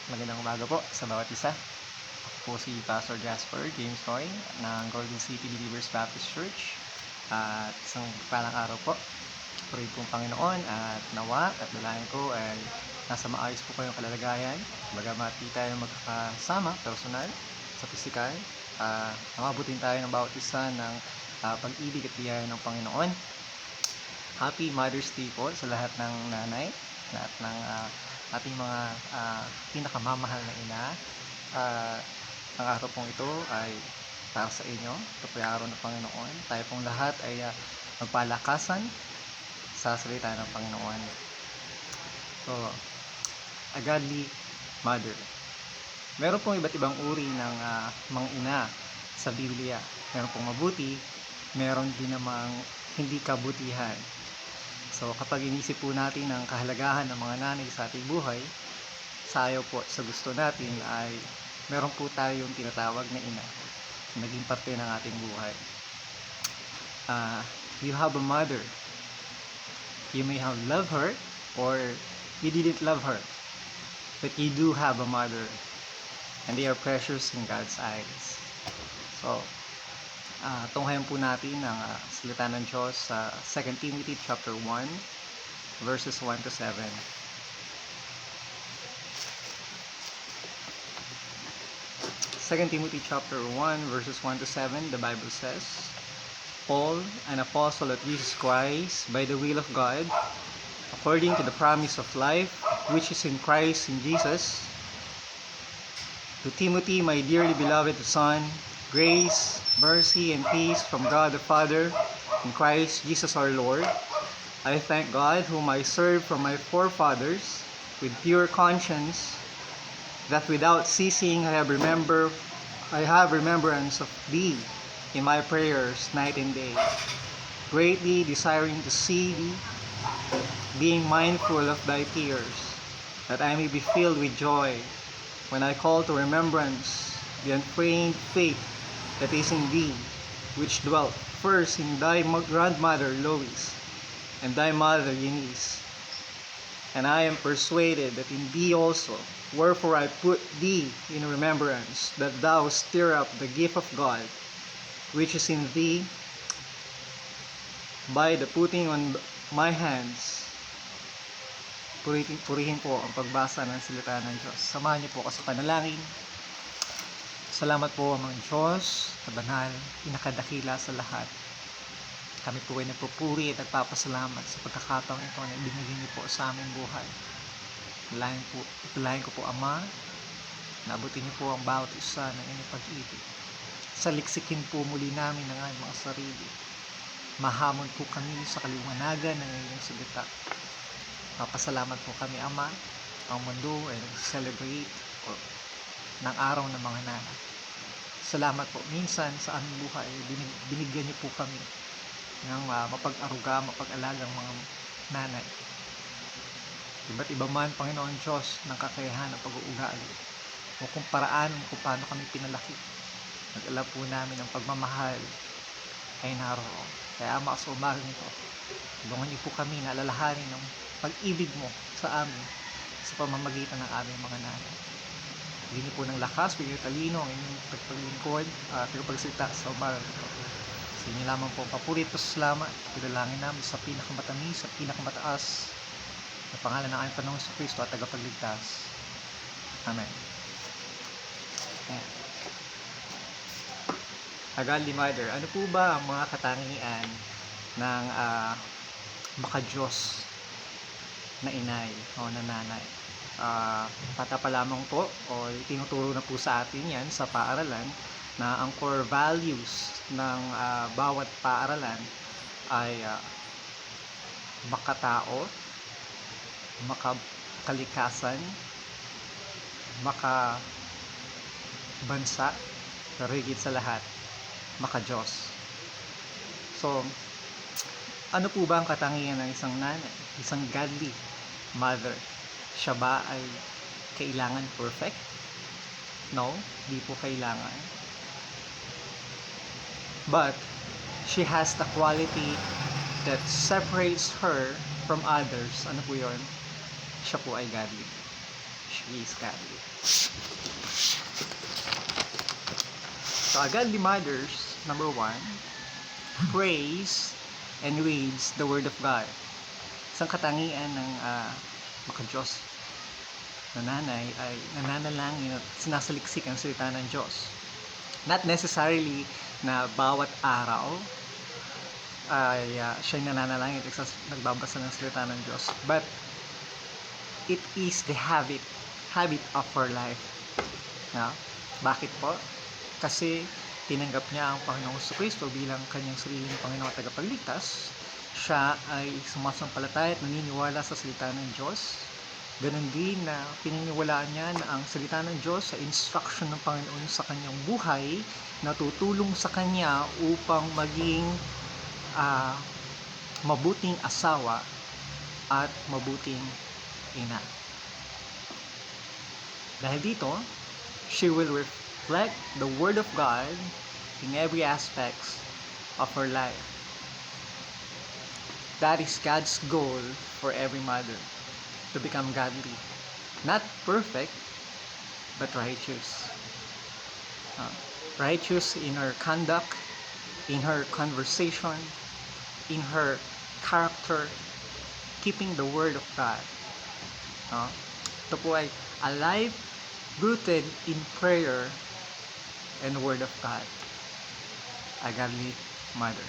Magandang umaga po sa bawat isa. Ako po si Pastor Jasper James Noy ng Golden City Believers Baptist Church. At isang palang araw po. Pray pong Panginoon at nawa at dalayan ko ay nasa maayos po kayong kalalagayan. Bagamat di tayo magkakasama personal sa pisikal, namabutin tayo ng bawat isa ng pag-ibig at biyaya ng Panginoon. Happy Mother's Day po sa lahat ng nanay, lahat ng ating mga pinakamamahal na ina. Ang araw pong ito ay para sa inyo. Ito po yung araw ng Panginoon. Tayo pong lahat ay magpalakasan sa salita ng Panginoon. So, a godly mother. Meron pong iba't ibang uri ng mga ina sa Biblia. Meron pong mabuti, meron din namang hindi kabutihan. So kapag inisip po natin ang kahalagahan ng mga nanay sa ating buhay, sayo po sa gusto natin ay meron po tayong tinatawag na ina na naging parte ng ating buhay. You have a mother. You may have loved her or you didn't love her, but you do have a mother, and they are precious in God's eyes. So tunghayan po natin ang salita ng Diyos sa 2 Timothy chapter 1 verses 1 to 7. 2 Timothy chapter 1 verses 1 to 7, the Bible says, Paul, an apostle of Jesus Christ, by the will of God, according to the promise of life, which is in Christ in Jesus, to Timothy, my dearly beloved son, grace, mercy, and peace from God the Father and Christ Jesus our Lord. I thank God, whom I serve from my forefathers with pure conscience, that without ceasing I have remembrance of thee in my prayers night and day, greatly desiring to see thee, being mindful of thy tears, that I may be filled with joy when I call to remembrance the unfeigned faith that is in thee, which dwelt first in thy grandmother Lois and thy mother Eunice. And I am persuaded that in thee also, wherefore I put thee in remembrance, that thou stir up the gift of God, which is in thee, by the putting on my hands. Purihin po ang pagbasa ng salita ng Diyos. Samahan niyo po ako sa panalangin. Salamat po ang Diyos na banal, pinakadakila sa lahat. Kami po ay nagpupuri at nagpapasalamat sa pagkakataong ito na binigyan niyo po sa aming buhay. Itulayan ko po, Ama, na abutin niyo po ang bawat isa ng inyong pag-ibig. Saliksikin po muli namin ang aming mga sarili. Mahamon po kami sa kaliwanagan ng inyong salita. Papasalamat po kami, Ama, ang mundo ay nag-celebrate ng araw ng mga nanay. Salamat po. Minsan sa aming buhay, binigyan niyo po kami ng mapag-aruga, mapag-alagang mga nanay. Iba't iba man, Panginoon Diyos, ng kakayahan ng pag-uugali o kung paraan kung paano kami pinalaki. Nag-alab po namin ang pagmamahal ay naroon. Kaya Ama, sa umagang ito, tulungan niyo po kami na alalahanin ng pag-ibig mo sa amin sa pamamagitan ng aming mga nanay. Bigyan niyo po ng lakas, bigyan niyo talino ang inyong pagpaglingkod at pagsalita sa umagang ito. Sa inyo lamang po papuri at salamat. Pinalangin namin sa pinakamatamis at pinakamataas na pangalan ng aming Panginoong Kristo at tagapagligtas. Amen. A godly mother, ano po ba ang mga katangian ng maka-Diyos na inay o na nanay? Bata pa lamang po o tinuturo na po sa atin yan sa paaralan na ang core values ng bawat paaralan ay makatao, makakalikasan, makabansa, pero higit sa lahat, maka-Diyos. So, ano po ba ang katangian ng isang nanay, isang godly mother? Siya ba ay kailangan perfect? No, di po kailangan. But she has the quality that separates her from others. Ano po yun? Siya po ay godly. is godly. So, a godly mother's, number one, prays and reads the Word of God. Isang katangian ng maka-Diyos na nanay ay nananalangin at sinasaliksik ang salita ng Diyos. Not necessarily na bawat araw ay siya'y nananalangin at nagbabasa ng salita ng Diyos, but it is the habit of her life. Bakit po? Kasi tinanggap niya ang Panginoong Jesucristo bilang kanyang sariling Panginoon at tagapagligtas. Siya ay sumasampalataya at naniniwala sa salita ng Diyos. Ganon din na pininiwalaan niya na ang salita ng Diyos sa instruction ng Panginoon sa kanyang buhay na tutulong sa kanya upang maging mabuting asawa at mabuting ina. Dahil dito, she will reflect the Word of God in every aspect of her life. That is God's goal for every mother, to become godly. Not perfect, but righteous. Righteous in her conduct, in her conversation, in her character, keeping the Word of God. Ito po ay a life rooted in prayer and the Word of God. A godly mother.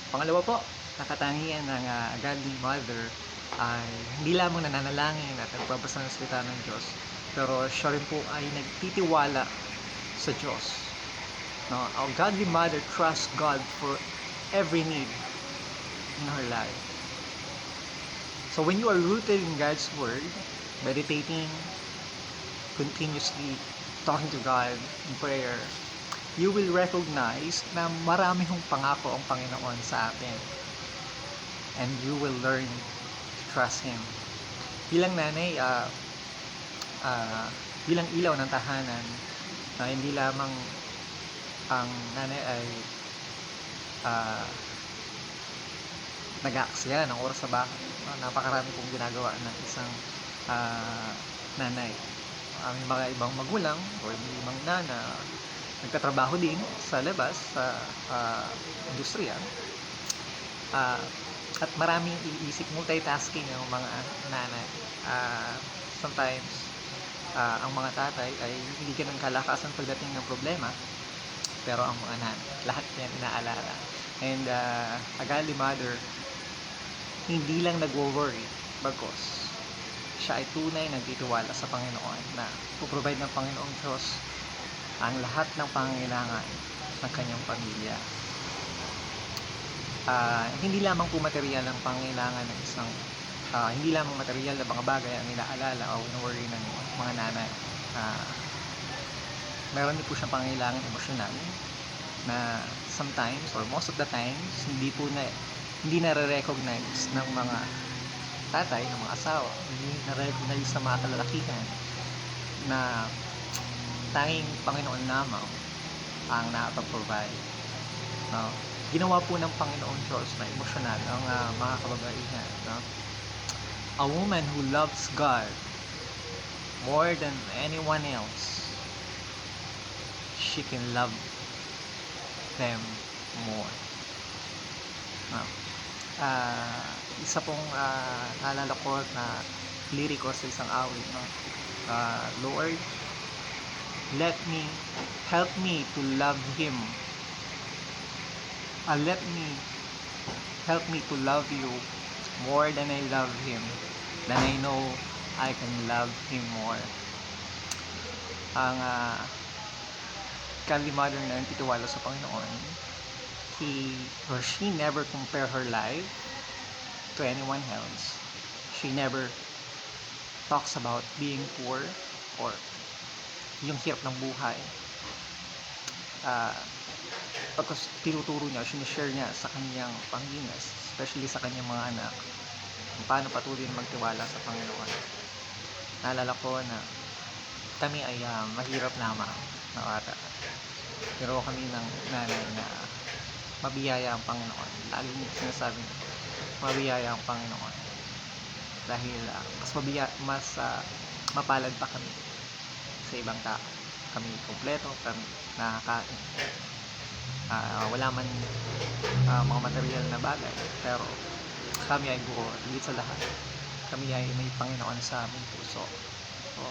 Pangalawa po, nakatangian ng godly mother ay hindi lamang nananalangin at nagbabasa ng salita ng Diyos, pero siya rin po ay nagtitiwala sa Diyos. A godly mother trusts God for every need in her life. So when you are rooted in God's Word, meditating, continuously talking to God in prayer, you will recognize na marami hong pangako ang Panginoon sa atin. And you will learn to trust Him. Bilang nanay, bilang ilaw ng tahanan, hindi lamang ang nanay ay nag-aaksaya ng oras sa bahay. Napakarami pong ginagawa ng isang nanay. May mga ibang magulang o ibang nana nagtatrabaho din sa labas sa industriya, at maraming iisip, multitasking ang mga nanay. Sometimes ang mga tatay ay hindi ganun kalakasan pagdating ng problema, pero ang mga nanay lahat yan inaalala. And a godly mother hindi lang nagwo-worry, bagos siya ay tunay nagtitiwala sa Panginoon na puprovide ng Panginoong Diyos ang lahat ng pangangailangan ng kanyang pamilya. Hindi lamang po material ang pangangailangan ng isang hindi lamang material na mga bagay ang inaalala o worry ng mga nanay. Meron din po siyang pangangailangan emosyonal na sometimes or most of the times hindi nare-recognize ng mga tatay, ng mga asawa, hindi nare-recognize sa mga kalalakihan na tanging Panginoon lamang ang nakapag-provide. Ginawa po ng Panginoon Diyos na emosyonal ang mga kababaihan. A woman who loves God more than anyone else, she can love them more. Isa pong naalala ko na liriko sa isang awit, Lord, help me to love Him. Help me to love you more than I love Him. Then I know I can love Him more. Ang godly mother na nagtitiwala sa Panginoon, he or she never compare her life to anyone else. She never talks about being poor or yung hirap ng buhay. Pagkas tinuturo niya, sinishare niya sa kanyang pangginas, especially sa kanyang mga anak, kung paano patuloy na magtiwala sa Panginoon. Naalala ko na kami ay mahirap lamang na bata. Pero kami ng nanay na mabiyaya ang Panginoon. Laging sinasabi niya, mabiyaya ang Panginoon. Dahil mas mapalad pa kami sa ibang tao. Kami kompleto, kami nakakain. Wala man mga material na bagay, pero kami ay buo. At higit sa lahat, kami ay may Panginoon sa aming puso. So,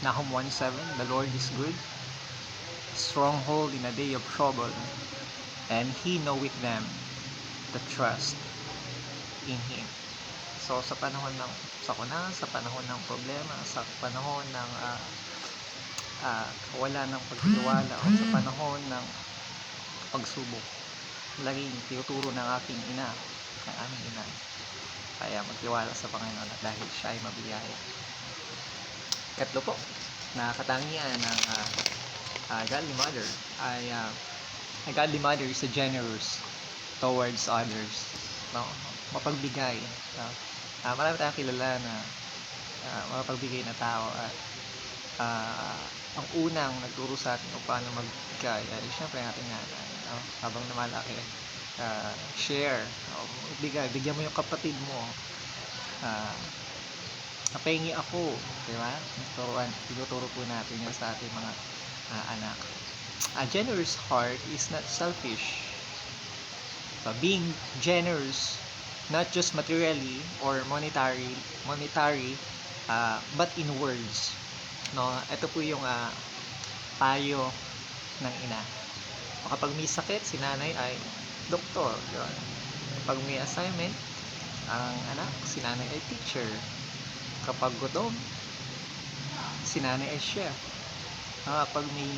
Nahum 1:7, the Lord is good, stronghold in a day of trouble, and He knoweth them that trust in Him. So sa panahon ng sakuna, sa panahon ng problema, sa panahon ng wala ng pagtitiwala, o sa panahon ng pagsubok, laging tinuturo ng aking ina, ng aming ina, kaya magtiwala sa Panginoon at dahil siya ay mabiyaya. Katlo po, na katangian ng godly mother ay a godly mother is a generous towards others. No? Mapagbigay. No? Marami tayong kilala na mapagbigay na tao, at ang unang nagturo sa atin kung paano magbigay ay syempre ang ating nanay. No? Habang namalaki, share. No? Bigyan mo yung kapatid mo. Napahingi ako, di ba? Tinuturo po natin yan sa ating mga anak. A generous heart is not selfish. Being generous, not just materially or monetary, but in words. No, ito po yung payo ng ina. Kapag may sakit, si nanay ay doktor. Yun. Kapag may assignment, ang anak, si nanay ay teacher. Kapag gutom, si nanay ay chef. Kapag may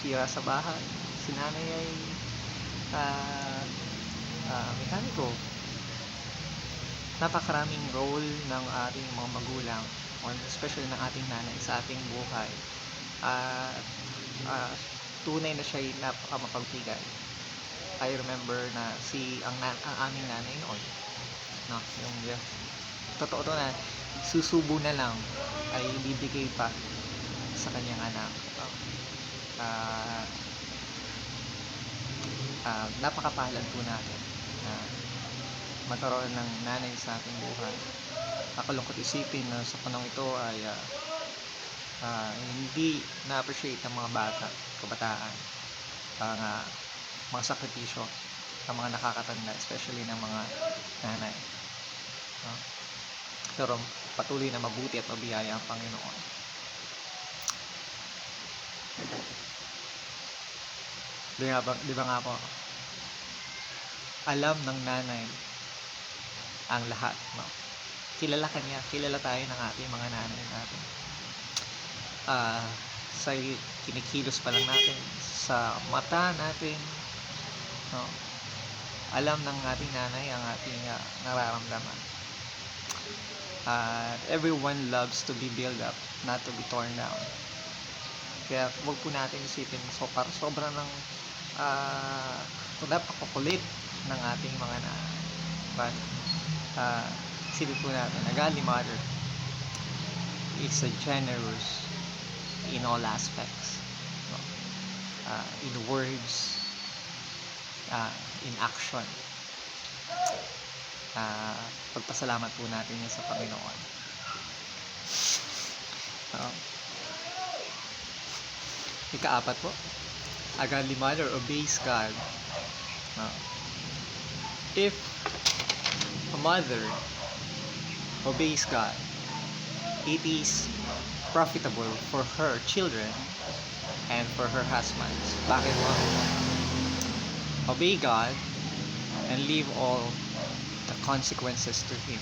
sira sa bahay, si nanay ay mekaniko. Napakaraming role ng ating mga magulang, or especially ng ating nanay sa ating buhay. Tunay na siya ay napakamapagbigay. I remember na ang aming nanay noon, no, yung totoo to na susubo na lang ay bibigay pa sa kanyang anak. Napakapalad po natin na magkaroon ng nanay sa ating buhay. Nakalungkot isipin na sa panahon ito ay hindi na-appreciate ng mga kabataan ang mga sakripisyo ng mga nakakatanda, especially ng mga nanay. Pero patuloy na mabuti at mabiyaya ang Panginoon. Di ba nga po, alam ng nanay ang lahat, no? Kilala kanya, kilala tayo ng ating mga nanay natin. Sa kinikilos pa lang natin, sa mata natin, no? Alam ng ating nanay ang ating nararamdaman. Everyone loves to be built up, not to be torn down. Kaya huwag po natin isipin sobrang ng napakakulit ng ating mga nanay. But isipin po natin, a godly mother is a generous in all aspects, no? In words, in action. Pagpasalamat po natin yan sa Panginoon. Ika-4 po, a godly mother obeys God. If a mother obeys God, it is profitable for her children and for her husbands. Bakit mo? Obey God and leave all the consequences to Him.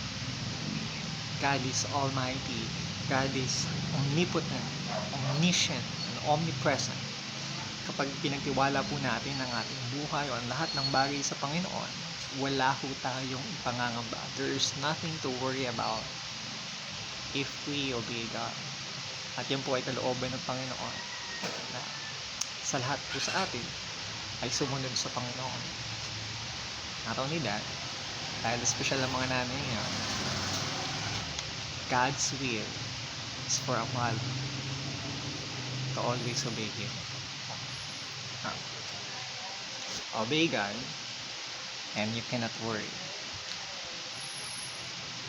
God is almighty. God is omnipotent, omniscient, and omnipresent. Kapag pinagtiwala po natin ang ating buhay o ang lahat ng bagay sa Panginoon, wala ho tayong ipangangamba. There is nothing to worry about if we obey God. At yan po ay kalooban ng Panginoon na sa lahat po sa atin ay sumunod sa Panginoon. Not only that, dahil special ang mga nanay niya, God's will is for a mother to always obey Him. Obey God and you cannot worry.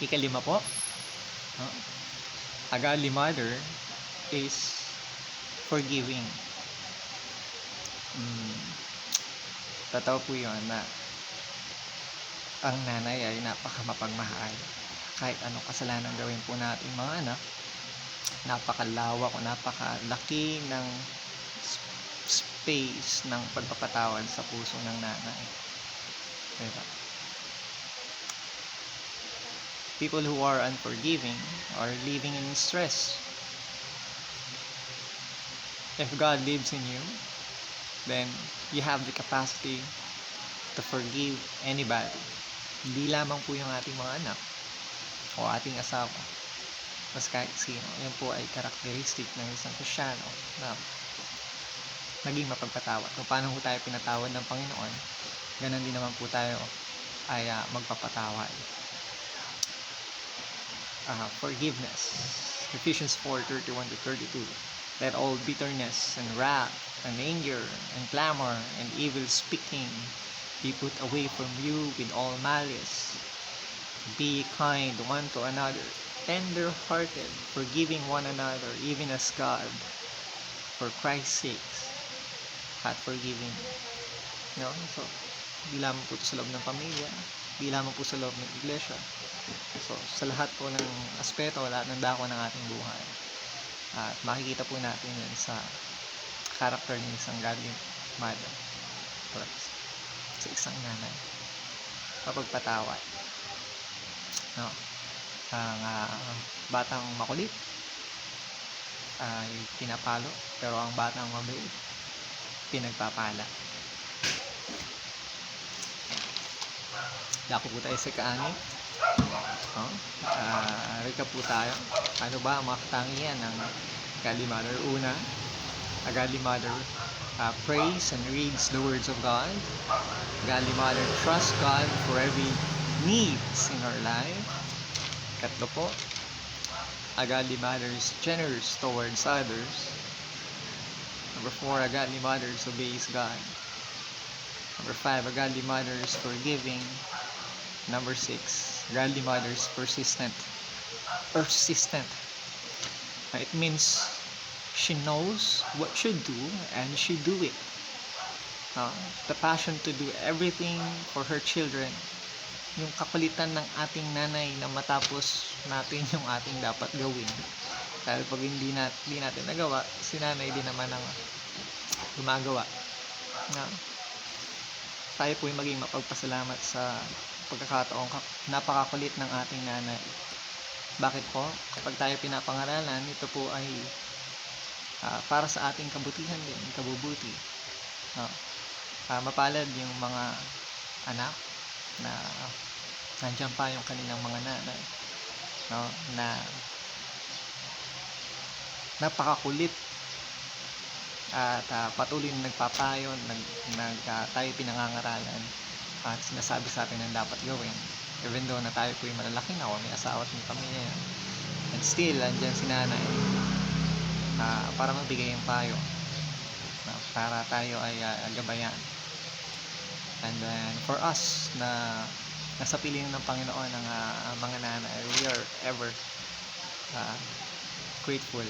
Ika-5 po, A godly mother is forgiving. Totoo po yun na ang nanay ay napakamapagmahal. Kahit anong kasalanan gawin po natin mga anak, napakalawak o napakalaki ng space ng pagpapatawad sa puso ng nanay. Diba? People who are unforgiving are living in stress. If God lives in you, then you have the capacity to forgive anybody. Hindi lamang po yung ating mga anak o ating asawa, mas kahit sino. Yan po ay karakteristik ng isang Kristyano na naging mapagpatawad. Kung paano po tayo pinatawad ng Panginoon, ganun din naman po tayo ay magpapatawad. Forgiveness. Ephesians 4:31-32. Let all bitterness and wrath and anger and clamor and evil speaking be put away from you with all malice. Be kind one to another, tender-hearted, forgiving one another, even as God, for Christ's sake, hath forgiven you. No? So, di lamang po sa loob ng pamilya, di lamang po sa loob ng iglesia. So, sa lahat po ng aspeto, lahat ng dako ng ating buhay. At makikita po natin yan sa character ng isang godly mother. Sa isang nanay. Mapagpatawad. No? Ang batang makulit ay pinapalo, pero ang batang mabait pinagpapala. Dako po tayo sa kaani. Recap po tayo. Ano ba ang mga katangian ng godly mother? Una, a godly mother prays and reads the words of God. A godly mother trusts God for every needs in her life. Katlo po, a godly mother is generous towards others. Number 4, a godly mother obeys God. Number 5, a godly mother is forgiving. Number 6, godly mother is persistent. It means she knows what she do and she do it. The passion to do everything for her children. Yung kakulitan ng ating nanay na matapos natin yung ating dapat gawin. Dahil pag hindi natin nagawa, si nanay din naman ang gumagawa. Tayo po yung maging mapagpasalamat sa pagkakataong napakakulit ng ating nanay. Bakit po? Kapag tayo pinapangaralan, ito po ay para sa ating kabutihan din, kabubuti. Mapalad yung mga anak na nandiyan pa yung kanilang mga nanay, no, na napakakulit at patuloy na nagpapayo, tayo pinangangaralan at sinasabi sa atin ang dapat gawin, even though na tayo po yung malalaki na o may asawa at may pamilya yan, and still andyan si nanay para magbigay yung payo, para tayo ay gabayan. And then for us na nasa piling ng Panginoon ng mga nanay, we are ever grateful.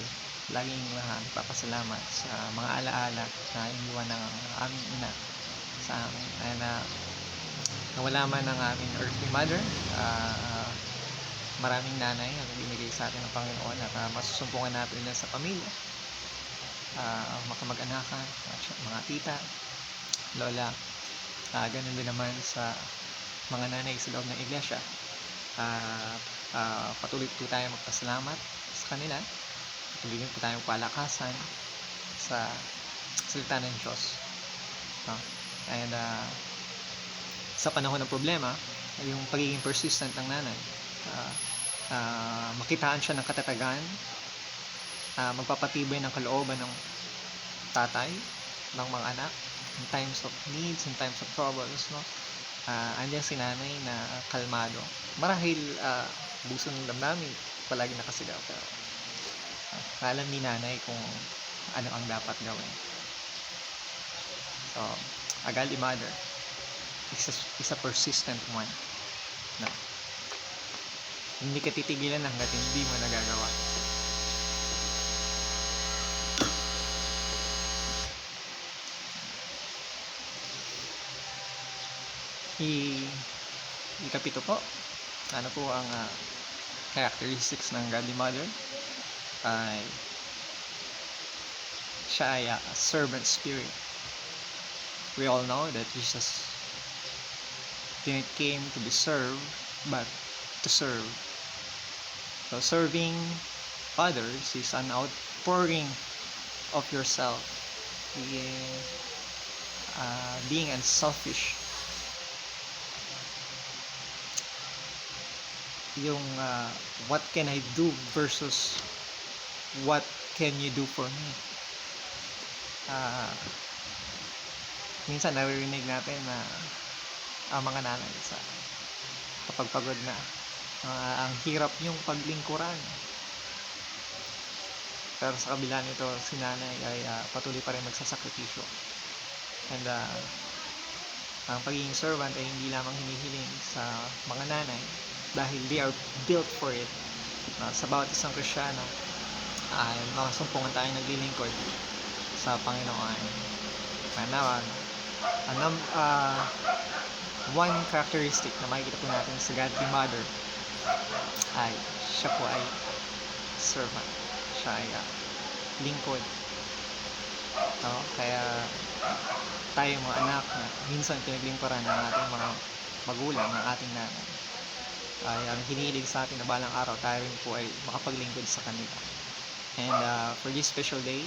Laging papasalamat sa mga alaala na iniwan ng aming ina sa amin. And nawala man ang aming earthly mother, maraming nanay ang binigay sa atin ng Panginoon at masusumpungan natin din sa pamilya, makamag-anakan, mga tita, lola. Ganun din naman sa mga nanay sa loob ng iglesia. Patuloy po tayo magpasalamat sa kanila. Patuloy po tayong palakasan sa salita ng Diyos. And sa panahon ng problema, yung pagiging persistent ng nanay, makitaan siya ng katatagan, magpapatibay ng kalooban ng tatay, ng mga anak, in times of needs, in times of troubles, no? Andyan si nanay na kalmado. Marahil buso ng damdamin, palagi nakasigaw, pero alam ni nanay kung ano ang dapat gawin. So, a godly mother is a persistent one. No? Hindi ka titigilan hanggat hindi mo nagagawa. Ikapito po, ano po ang characteristics ng Godly Mother? Ay siya ay a servant spirit. We all know that Jesus didn't came to be served, but to serve. So serving others is an outpouring of yourself, being unselfish. Yung what can I do versus what can you do for me. Minsan naririnig natin na ang mga nanay kapag pagod na, ang hirap yung paglingkuran. Pero sa kabila nito, si nanay ay patuloy pa rin magsasakripisyo. And ang pagiging servant ay hindi lamang hinihiling sa mga nanay dahil they are built for it. Sa bawat isang Kristyano ay makasumpungan tayong naglilingkod sa Panginoon. One characteristic na makikita po natin sa Godly Mother ay siya po ay servant. Siya ay lingkod. Kaya tayo mga anak na minsan pinaglingkuran ng ating mga magulang, ng ating nanay, ay ang hinihiling sa atin na balang araw tayo rin po ay makapaglingkod sa kanila. And for this special day,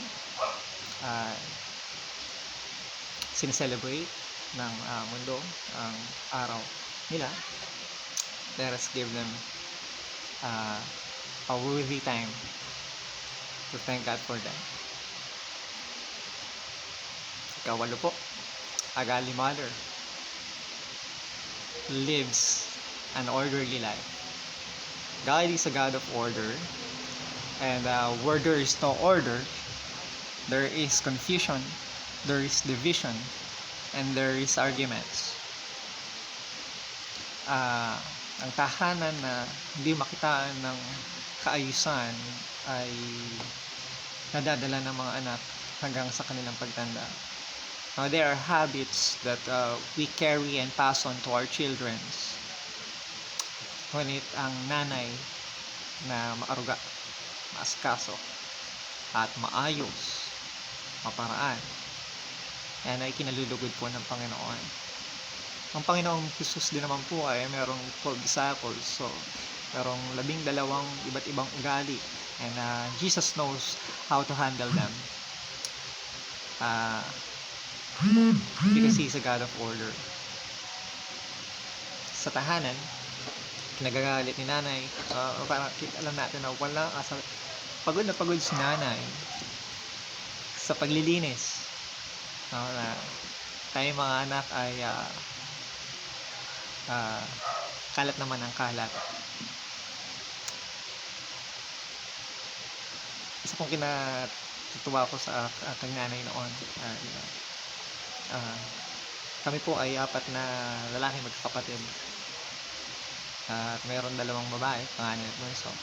sineselebrate ng mundo ang araw nila. Let us give them a worthy time to thank God for them. Ikawalo po, a Godly Mother lives an orderly life. God is a God of order, and where there is no order, there is confusion, there is division, and there is arguments. Ang tahanan na hindi makitaan ng kaayusan ay nadadala ng mga anak hanggang sa kanilang pagtanda. There are habits that we carry and pass on to our children. Ngunit ang nanay na maaruga, maaskaso, at maayos, maparaan, yan ay kinalulugod po ng Panginoon. Ang Panginoong Jesus din naman po ay merong 12 disciples, so merong 12 iba't ibang ugali, and Jesus knows how to handle them. Because He's a God of order. Sa tahanan, nagagalit ni nanay, parang alam natin na pagod na pagod si nanay sa paglilinis. Na tayo mga anak ay kalat naman ang kalat. Isa pong kinatutuwa ko sa aking nanay noon, kami po ay 4 na lalaki magkakapatid, at mayroon 2 babae, panganay at bunso.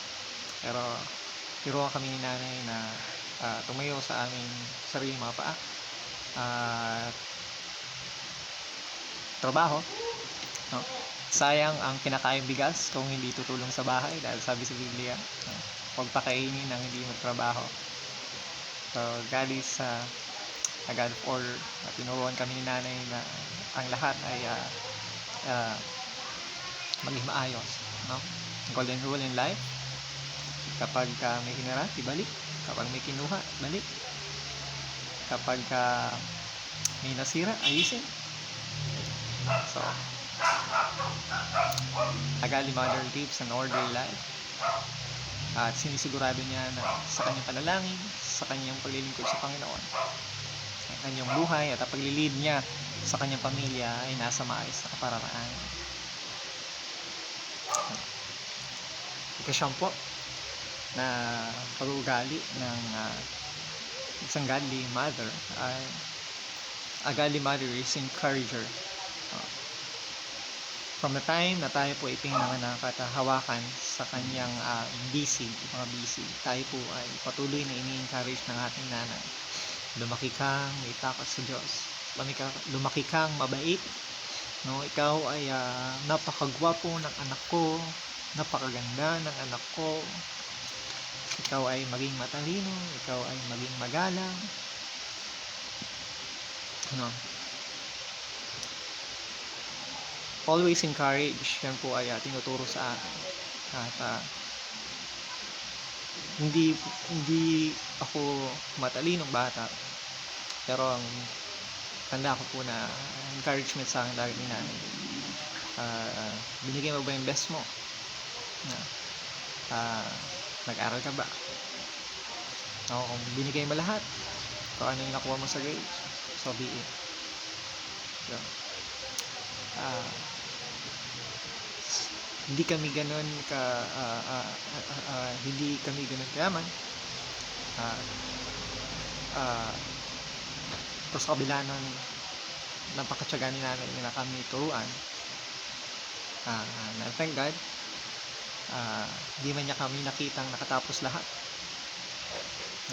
Pero tiruan kami ni nanay na tumayo sa aming sariling mga paa at trabaho, no? Sayang ang kinakain bigas kung hindi tutulong sa bahay, dahil sabi sa Biblia, huwag pakainin ang hindi magtrabaho. So God is a God of order, at tinuruan kami ni nanay na ang lahat ay maging maayos, no? Golden rule in life: kapag may hinarap, ibalik; kapag may kinuha, balik; kapag may nasira, ayusin. So a Godly Mother lives an orderly life, at sinisigurado niya na sa kanyang panalangin, sa kanyang paglilingkod sa Panginoon, ang kanyang buhay at ang paglilid niya sa kanyang pamilya ay nasa maayos na kapararaan. Ika-9 po na pag-uugali ng isang Godly Mother ay a Godly Mother is encourager. From the time na tayo po ipinanganak at hawakan sa kanyang mga bisig, tayo po ay patuloy na ini-encourage ng ating nanay. Lumaki kang may takot sa Diyos. Lumaki kang mabait. no, ikaw ay napakagwapo ng anak ko, napakaganda ng anak ko, ikaw ay maging matalino, ikaw ay maging magalang, no. Always encourage, yan po ay tinuturo sa akin. At hindi ako matalinong bata, pero ang tanda ko po na encouragement sa akin lagi ni nanay, binigay mo ba yung best mo? Nag-aral ka ba? Kung binigay mo lahat, kung ano yung nakuha mo sa grades, so be it. So, hindi kami ganun kayaman. Pero sa kabila nun, napakatyaga ni nanay na kami turuan. Thank God, di man niya kami nakitang nakatapos lahat,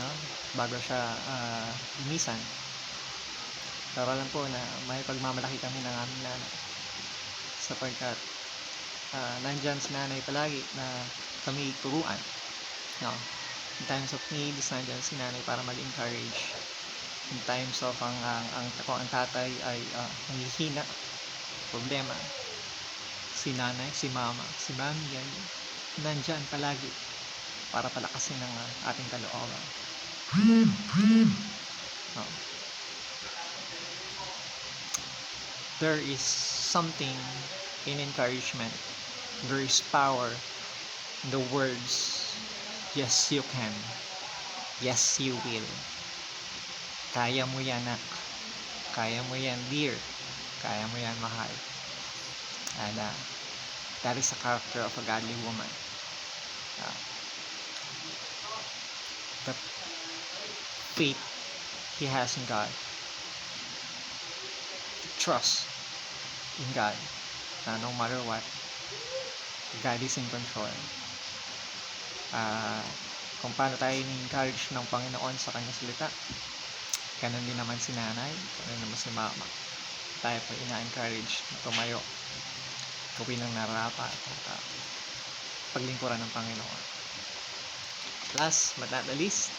no? Bago siya inisan. Pero alam po na may pagmamalaki kami ng aming nanay, sapagkat nandyan si nanay palagi na kami turuan, no? In times of needs, nandyan si nanay para mag-encourage. In times of ang tatay ay nanghihina, problema, si nanay, si mami yan, nandyan palagi para palakasin ang ating kalooban. No. There is something in encouragement. There is power in the words, yes you can, yes you will. Kaya mo yan, anak. Kaya mo yan, dear. Kaya mo yan, mahal. And that is the character of a godly woman. The faith he has in God, the trust in God, na no matter what, God is in control. Kung paano tayo ni-encourage ng Panginoon sa kanyang salita, ganun din naman si nanay, ganun naman si mama. Tayo po ina-encourage na tumayo, gawin ang nararapat at paglingkuran ng Panginoon. Last but not the least,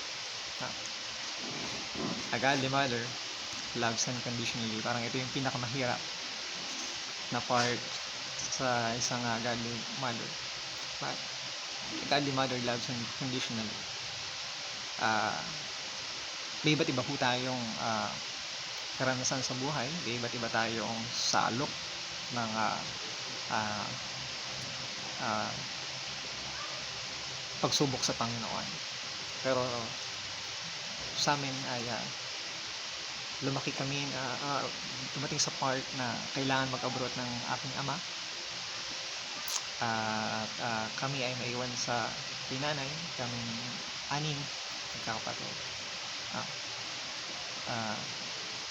a godly mother loves unconditionally. Parang ito yung pinakamahirap na part sa isang godly mother. But a godly mother loves unconditionally. May iba't iba po tayong karanasan sa buhay, may iba't iba tayong salok ng pagsubok sa Panginoon. Pero sa amin ay lumaki kami, dumating sa part na kailangan mag-abroad ng aking ama, at kami ay maiwan sa pinanay, kaming 6 nagkakapatid.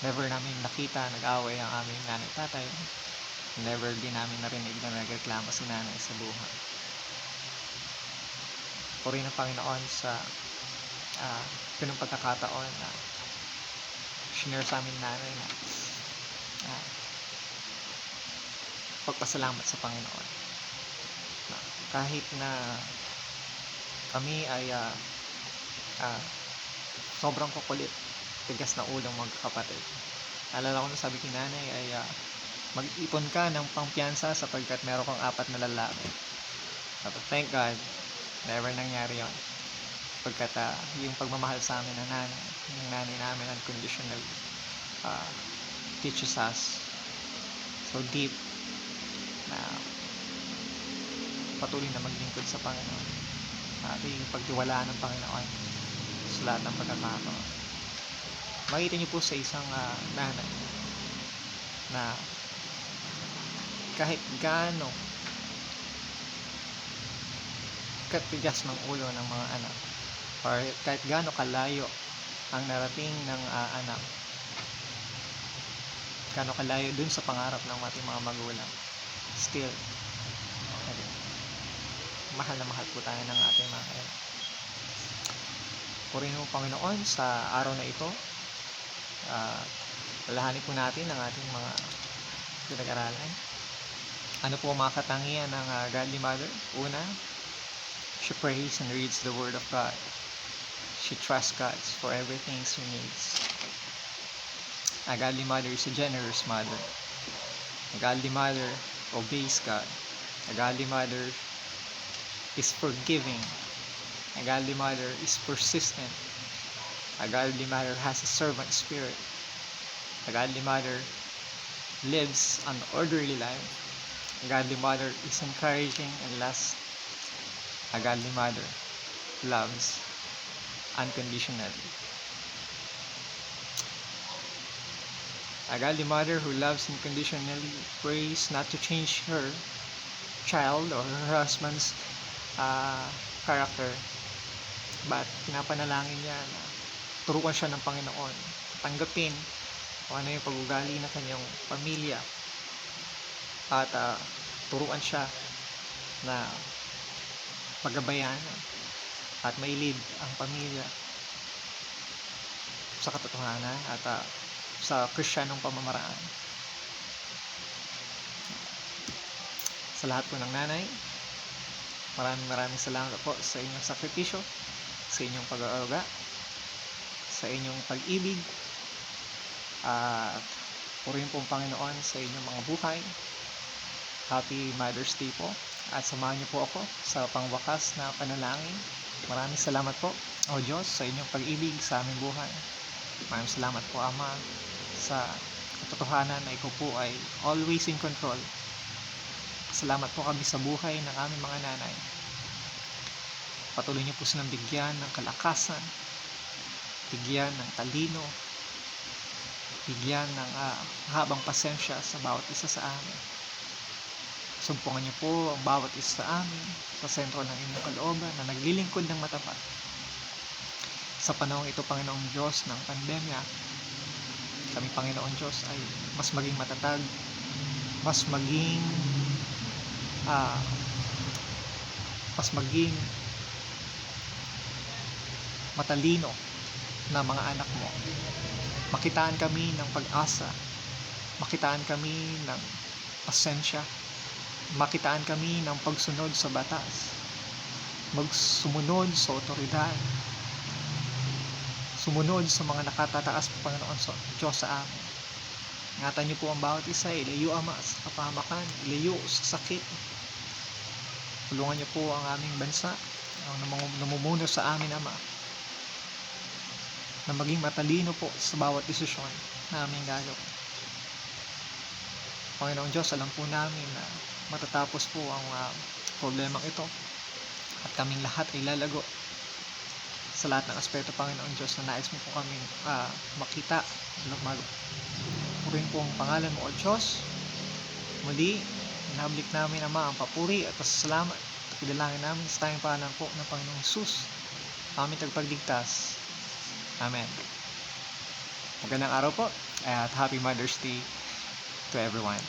Never namin nakita nag-away ang aming nanay at tatay. Never din namin narinig na nagreklamo si nanay sa buhay. Purihin ng Panginoon sa ganung pagkakataon na shinare sa amin nanay na pagpasalamat sa Panginoon. Kahit na kami ay sobrang kukulit, tigas na ulong magkakapatid. Alala ko nung sabi ni nanay ay mag-ipon ka ng pangpiyansa sapagkat meron kang 4 na lalaki. Thank God, never nangyari yun. Pagkat yung pagmamahal sa amin ng nanay namin unconditionally teaches us so deep na patuloy na maglingkod sa Panginoon at yung pagtiwalaan ng Panginoon sa lahat ng pagkakataon. Makita niyo po sa isang nanay na kahit gaano katigas ng ulo ng mga anak, or kahit gaano kalayo ang narating ng anak, gaano kalayo dun sa pangarap ng ating mga magulang, still mahal na mahal po tayo ng ating mga anak. Purihin mo Panginoon sa araw na ito. Lalahanin po natin ang ating mga pinag-aralan. Ano po ang mga katangian ng godly mother? Una, she prays and reads the Word of God. She trusts God for everything she needs. A godly mother is a generous mother. A godly mother obeys God. A godly mother is forgiving. A godly mother is persistent. A godly mother has a servant spirit. A godly mother lives an orderly life. A godly mother is encouraging. And last, a godly mother loves unconditionally. A godly mother who loves unconditionally prays not to change her child or her husband's character, but pinapanalangin niya na turuan siya ng Panginoon, tanggapin kung ano yung pag-ugali ng kanyang pamilya, at turuan siya na pagabayan at mailid ang pamilya sa katotohanan at sa Kristiyanong pamamaraan. Sa lahat po ng nanay, maraming salamat po sa inyong sakripisyo, sa inyong pag-aaruga, sa inyong pag-ibig, at purihin po ang Panginoon sa inyong mga buhay. Happy Mother's Day po, at samahan niyo po ako sa pangwakas na panalangin. Maraming salamat po, O Diyos, sa inyong pag-ibig sa aming buhay. Maraming salamat po, Ama, sa katotohanan na ikaw po ay always in control. Salamat po kami sa buhay ng aming mga nanay. Patuloy niyo po silang bigyan ng kalakasan, bigyan ng talino, bigyan ng habang pasensya sa bawat isa sa amin. Sumpungan niyo po ang bawat isa sa amin sa sentro ng inyong kalooban na naglilingkod ng matapat. Sa panahong ito, Panginoong Diyos, ng pandemya, kami, Panginoong Diyos, ay mas maging matatag, mas maging matalino na mga anak mo. Makitaan kami ng pag-asa, makitaan kami ng pasensya, makitaan kami ng pagsunod sa batas, magsumunod sa otoridad, sumunod sa mga nakatataas, Panginoon Diyos, sa amin. Ingatan niyo po ang bawat isa, ilayo, Ama, sa kapahamakan, ilayo sa sakit. Tulungan niyo po ang aming bansa, ang namumuno sa amin, Ama, na maging matalino po sa bawat desisyon na aming gagawin. Panginoong Diyos, alam po namin na matatapos po ang problemang ito at kaming lahat ay lalago sa lahat ng aspeto, Panginoong Diyos, na nais mo po kami makita. Purihin po ang pangalan mo, O Diyos. Muli, inablik namin, Ama, ang papuri at pasasalamat at pidalangin namin sa tayong pangalan po ng Panginoong Hesus, aming tagapagligtas. Amen. Magandang araw po at Happy Mother's Day to everyone.